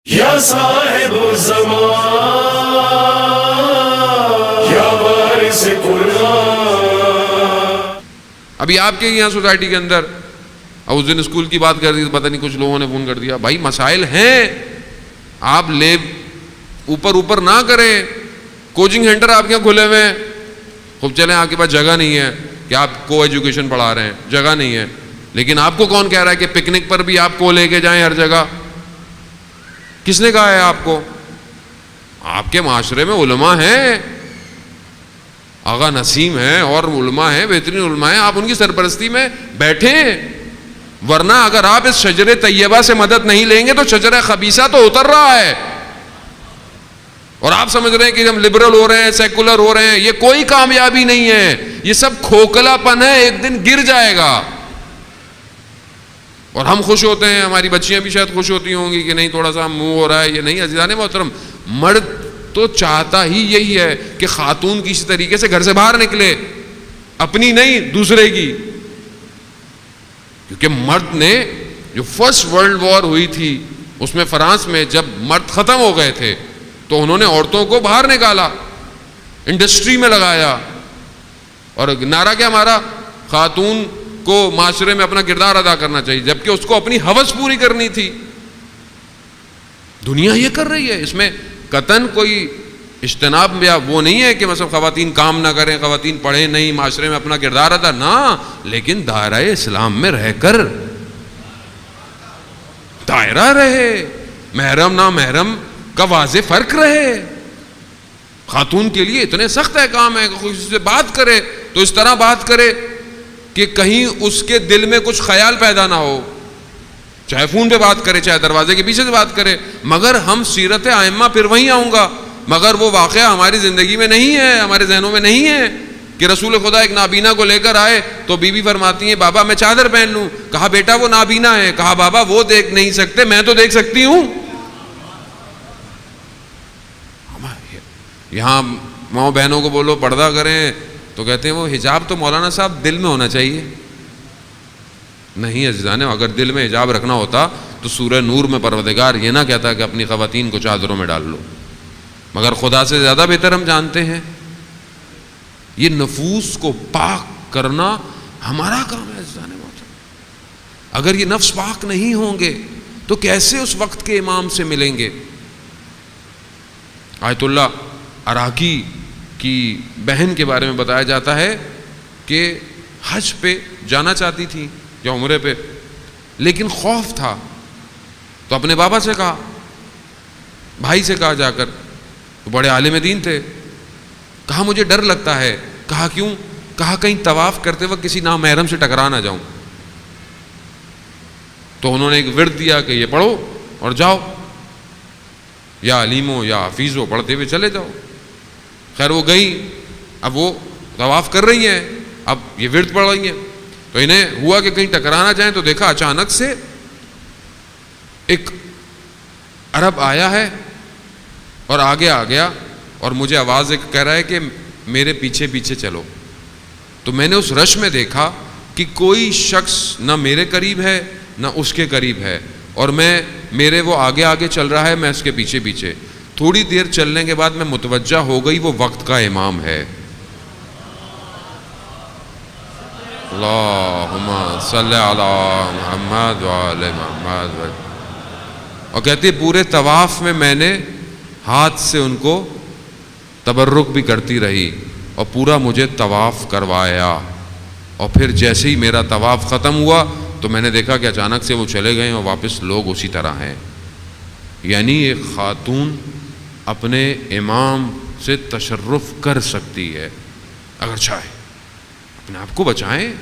یا صاحب الزمان یا وارث قرآن. ابھی آپ کے یہاں سوسائٹی کے اندر اس دن اسکول کی بات کر دی تو پتہ نہیں کچھ لوگوں نے فون کر دیا، بھائی مسائل ہیں، آپ اوپر نہ کریں. کوچنگ سینٹر آپ کے یہاں کھلے ہوئے ہیں، خوب چلیں، آپ کے پاس جگہ نہیں ہے کہ آپ کو ایجوکیشن پڑھا رہے ہیں، جگہ نہیں ہے. لیکن آپ کو کون کہہ رہا ہے کہ پکنک پر بھی آپ کو لے کے جائیں ہر جگہ؟ کس نے کہا ہے آپ کو؟ آپ کے معاشرے میں علماء ہیں، آغا نسیم ہیں اور علماء ہیں، بہترین علماء ہیں، آپ ان کی سرپرستی میں بیٹھیں. ورنہ اگر آپ اس شجر طیبہ سے مدد نہیں لیں گے تو شجر خبیثہ تو اتر رہا ہے. اور آپ سمجھ رہے ہیں کہ ہم لبرل ہو رہے ہیں، سیکولر ہو رہے ہیں، یہ کوئی کامیابی نہیں ہے، یہ سب کھوکھلا پن ہے، ایک دن گر جائے گا. اور ہم خوش ہوتے ہیں، ہماری بچیاں بھی شاید خوش ہوتی ہوں گی کہ نہیں تھوڑا سا منہ ہو رہا ہے. یہ نہیں عزیزان محترم، مرد تو چاہتا ہی یہی ہے کہ خاتون کسی طریقے سے گھر سے باہر نکلے، اپنی نہیں دوسرے کی. کیونکہ مرد نے جو فرسٹ ورلڈ وار ہوئی تھی اس میں فرانس میں جب مرد ختم ہو گئے تھے تو انہوں نے عورتوں کو باہر نکالا، انڈسٹری میں لگایا. اور نعرہ کیا ہمارا؟ خاتون کو معاشرے میں اپنا کردار ادا کرنا چاہیے، جبکہ اس کو اپنی ہوس پوری کرنی تھی. دنیا یہ کر رہی ہے، اس میں قطعاً کوئی اجتناب یا وہ نہیں ہے کہ مثلا خواتین کام نہ کریں، خواتین پڑھیں نہیں، معاشرے میں اپنا کردار ادا نہ، لیکن دائرہ اسلام میں رہ کر دائرہ رہے، محرم نہ محرم کا واضح فرق رہے. خاتون کے لیے اتنے سخت احکام ہے کہ کسی سے بات کرے تو اس طرح بات کرے کہ کہیں اس کے دل میں کچھ خیال پیدا نہ ہو، چاہے فون پہ بات کرے چاہے دروازے کے پیچھے سے بات کرے. مگر ہم سیرت ائمہ پھر وہیں آؤں گا، مگر وہ واقعہ ہماری زندگی میں نہیں ہے، ہمارے ذہنوں میں نہیں ہے کہ رسول خدا ایک نابینا کو لے کر آئے تو بی بی فرماتی ہیں بابا میں چادر پہن لوں. کہا بیٹا وہ نابینا ہے. کہا بابا وہ دیکھ نہیں سکتے، میں تو دیکھ سکتی ہوں. یہاں ماؤں بہنوں کو بولو پردہ کریں تو کہتے ہیں وہ حجاب تو مولانا صاحب دل میں ہونا چاہیے. نہیں عزیزان، اگر دل میں حجاب رکھنا ہوتا تو سورہ نور میں پروردگار یہ نہ کہتا کہ اپنی خواتین کو چادروں میں ڈال لو. مگر خدا سے زیادہ بہتر ہم جانتے ہیں یہ نفوس کو پاک کرنا ہمارا کام ہے عزیزان محترم. اگر یہ نفس پاک نہیں ہوں گے تو کیسے اس وقت کے امام سے ملیں گے؟ آیت اللہ عراقی کی بہن کے بارے میں بتایا جاتا ہے کہ حج پہ جانا چاہتی تھی یا عمرے پہ، لیکن خوف تھا تو اپنے بابا سے کہا، بھائی سے کہا جا کر، وہ بڑے عالم دین تھے. کہا مجھے ڈر لگتا ہے. کہا کیوں؟ کہا کہیں طواف کرتے وقت کسی نامحرم سے ٹکرا نہ جاؤں. تو انہوں نے ایک ورد دیا کہ یہ پڑھو اور جاؤ، یا علیم ہو یا حفیظ ہو، پڑھتے ہوئے چلے جاؤ. خیر وہ گئی، اب وہ طواف کر رہی ہیں، اب یہ ورد پڑھ رہی ہیں تو انہیں ہوا کہ کہیں ٹکرانا جائیں تو دیکھا اچانک سے ایک عرب آیا ہے اور آگے آ گیا اور مجھے آواز ایک کہہ رہا ہے کہ میرے پیچھے پیچھے چلو. تو میں نے اس رش میں دیکھا کہ کوئی شخص نہ میرے قریب ہے نہ اس کے قریب ہے، اور میرے وہ آگے آگے چل رہا ہے، میں اس کے پیچھے پیچھے. تھوڑی دیر چلنے کے بعد میں متوجہ ہو گئی وہ وقت کا امام ہے. اللہم صلی علی محمد وعلی محمد. اور کہتی پورے طواف میں میں نے ہاتھ سے ان کو تبرک بھی کرتی رہی اور پورا مجھے طواف کروایا. اور پھر جیسے ہی میرا طواف ختم ہوا تو میں نے دیکھا کہ اچانک سے وہ چلے گئے اور واپس لوگ اسی طرح ہیں. یعنی ایک خاتون اپنے امام سے تشرف کر سکتی ہے اگر چاہے. اپنے آپ کو بچائیں.